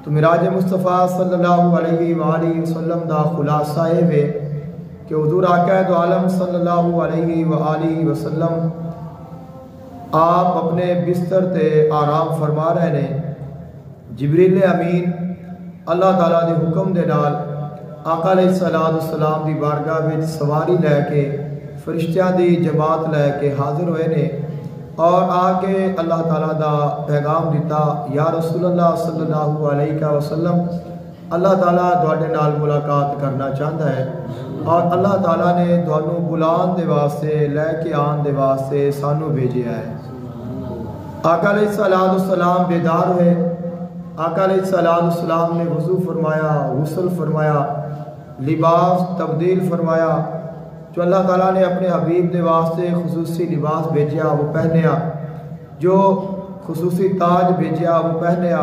تو معراج مصطفیٰ صلی اللہ علیہ وآلہ وسلم دا خلاصہ ہے کہ حضور آقا دو عالم صلی اللہ علیہ وآلہ وسلم آپ اپنے بستر تے آرام فرما رہے نے، جبریل امین اللہ تعالیٰ دے حکم دے نال آقا علیہ السلام دی بارگاہ وچ سواری لے کے فرشتیاں دی جماعت لے کے حاضر ہوئے نے اور آ کے اللہ تعالیٰ دا پیغام دیتا، یا رسول اللہ صلی اللہ علیہ وسلم اللہ تعالیٰ تواڈے نال ملاقات کرنا چاہتا ہے اور اللہ تعالیٰ نے تانوں بلان دے واسطے لے کے آن دے واسطے سانوں بھیجیا ہے۔ آقا علیہ السلام بیدار ہوئے، آقا علیہ السلام نے وضو فرمایا، غسل فرمایا، لباس تبدیل فرمایا، جو اللہ تعالیٰ نے اپنے حبیب دے واسطے خصوصی لباس بھیجیا وہ پہنیا، جو خصوصی تاج بھیجیا وہ پہنیا۔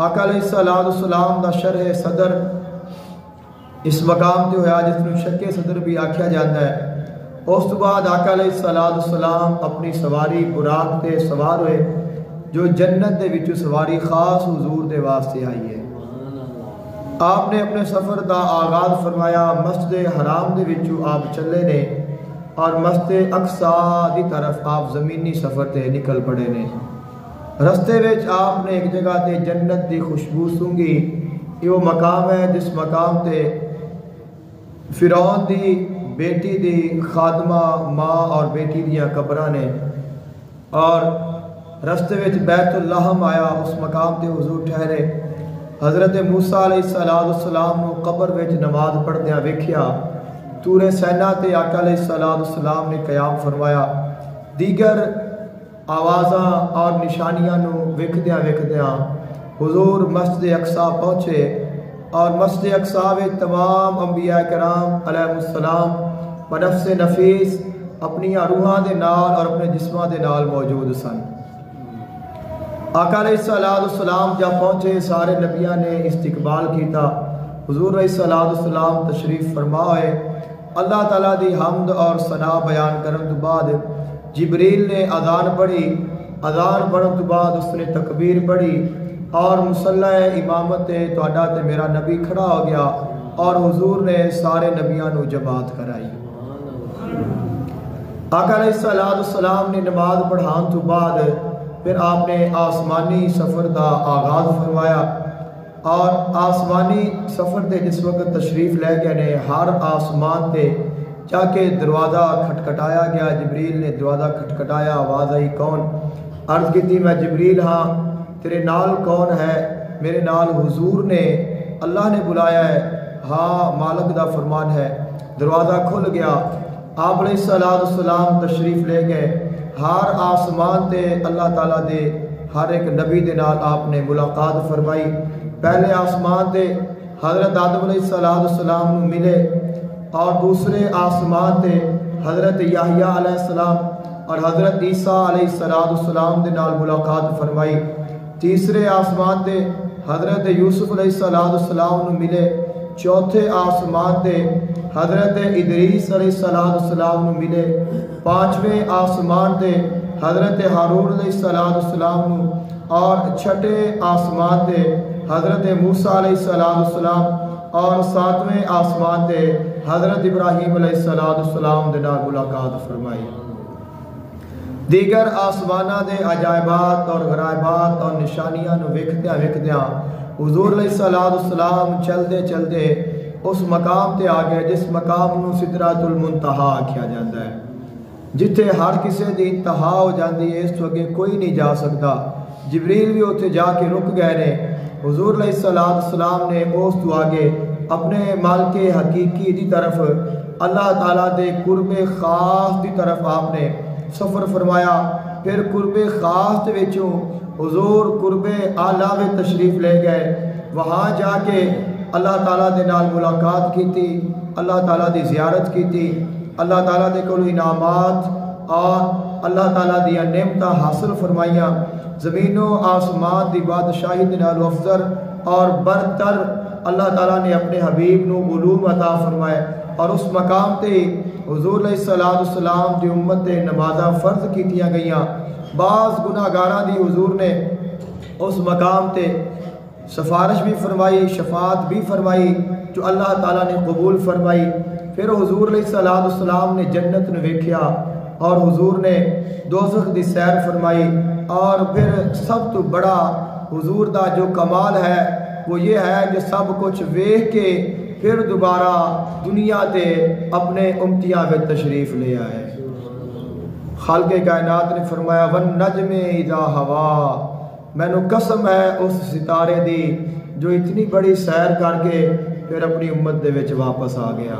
آقا علیہ السلام دا شرح صدر اس مقام تے ہویا جس نوں شق صدر بھی آکھیا جاتا ہے۔ اس تو بعد آقا علیہ السلام اپنی سواری براق تے سوار ہوئے، جو جنت دے وچوں سواری خاص حضور دے واسطے آئی ہے۔ آپ نے اپنے سفر دا آغاز فرمایا، مسجد حرام دے وچوں آپ چلے نے اور مسجد اقصی دی طرف آپ زمینی سفر تے نکل پڑے نے۔ رستے وچ آپ نے ایک جگہ تے جنت دی خوشبو سونگی، یہ وہ مقام ہے جس مقام تے فرعون دی بیٹی دی خادمہ ماں اور بیٹی دیاں قبراں نے، اور رستے وچ بیت اللحم آیا، اس مقام تے حضور ٹھہرے۔ حضرت موسیٰ علیہ السلام نو قبر وچ نماز پڑھدیاں ویکھیا، طور سینا تے آقا علیہ السلام نے قیام فرمایا، دیگر آوازاں اور نشانیاں نو ویکھدیاں حضور مسجد اقصی پہنچے اور مسجد اقصی وچ تمام انبیاء کرام علیہ السلام بنفس نفیس اپنی روحاں دے نال اور اپنے جسماں دے نال موجود سن۔ آقا علیہ السلام جب پہنچے سارے نبیاں نے استقبال کیتا، حضور علیہ السلام تشریف فرما ہوئے۔ اللہ تعالیٰ دی حمد اور ثنا بیان کرن تو بعد جبریل نے اذان پڑھی، اذان پڑھن تو بعد اس نے تکبیر پڑھی اور مصلی امامت تے تہاڈا تے میرا نبی کھڑا ہو گیا اور حضور نے سارے نبیاں نو جماعت کرائی۔ آقا علیہ السلام نے نماز پڑھان تو بعد پھر آپ نے آسمانی سفر دا آغاز فرمایا اور آسمانی سفر تے جس وقت تشریف لے گئے نے ہر آسمان تے جا کے دروازہ کھٹکھٹایا گیا، جبریل نے دروازہ کھٹکھٹایا، آواز آئی کون؟ عرض کی میں جبریل ہاں، تیرے نال کون ہے؟ میرے نال حضور نے، اللہ نے بلایا ہے۔ ہاں مالک دا فرمان ہے۔ دروازہ کھل گیا، آپ علیہ السلام تشریف لے گئے، ہر آسمان تے اللہ تعالیٰ دے ہر ایک نبی دے نال آپ نے ملاقات فرمائی۔ پہلے آسمان تے حضرت آدم علیہ السلام نو ملے اور دوسرے آسمان تے حضرت یحییٰ علیہ السلام اور حضرت عیسیٰ علیہ السلام دے نال ملاقات فرمائی۔ تیسرے آسمان تے حضرت یوسف علیہ السلام نو ملے۔ چوتھے آسمان تے حضرت ادریس علیہ السلام نو ملے۔ پانچویں آسمان تے حضرت ہارون علیہ السلام نو اور چھٹے آسمان تے حضرت موسیٰ علیہ السلام اور ساتویں آسمان تے حضرت ابراہیم علیہ السلام دے نال ملاقات فرمائی۔ دیگر آسمانہ دے عجائبات اور غرائبات اور نشانیاں نو ویکھدیاں حضور علیہ السلام چلدے چلدے اس مقام تے آ گئے جس مقام نو سدرۃ المنتہا آکھیا جاتا ہے، جتھے ہر کسے دی انتہا ہو جاندی ہے، اس تو اگے کوئی نہیں جا سکتا۔ جبریل بھی اتنے جا کے رک گئے نے۔ حضور علیہ السلام نے اس تو آگے اپنے مالک حقیقی دی طرف اللہ تعالیٰ دے قرب خاص دی طرف آپ نے سفر فرمایا۔ پھر قرب خاص دے وچوں حضور قرب اعلیٰ میں تشریف لے گئے، وہاں جا کے اللہ تعالیٰ دے نال ملاقات کیتی، اللہ تعالیٰ دی زیارت کیتی، اللہ تعالیٰ دے کول انعامات اور اللہ تعالیٰ دیا نعمتاں حاصل فرمائیاں۔ زمین و آسمان دی بادشاہی دے نال افضل اور برتر اللہ تعالیٰ نے اپنے حبیب نو علوم عطا فرمائے، اور اس مقام تے حضور علیہ السلام دی امت تے نمازاں فرض کیتیاں گئیاں۔ بعض گناہگاراں دی حضور نے اس مقام تے سفارش بھی فرمائی، شفاعت بھی فرمائی جو اللہ تعالیٰ نے قبول فرمائی۔ پھر حضور علیہ السلام نے جنت نے ویکھیا اور حضور نے دوزخ دی سیر فرمائی، اور پھر سب تو بڑا حضور دا جو کمال ہے وہ یہ ہے کہ سب کچھ ویکھ کے پھر دوبارہ دنیا تے اپنے امتیاں میں تشریف لے آئے۔ خالق کائنات نے فرمایا وَالنَّجْمِ اِذَا هَوَا، میں نو قسم ہے اس ستارے دی جو اتنی بڑی سیر کر کے پھر اپنی امت دے وچ واپس آ گیا۔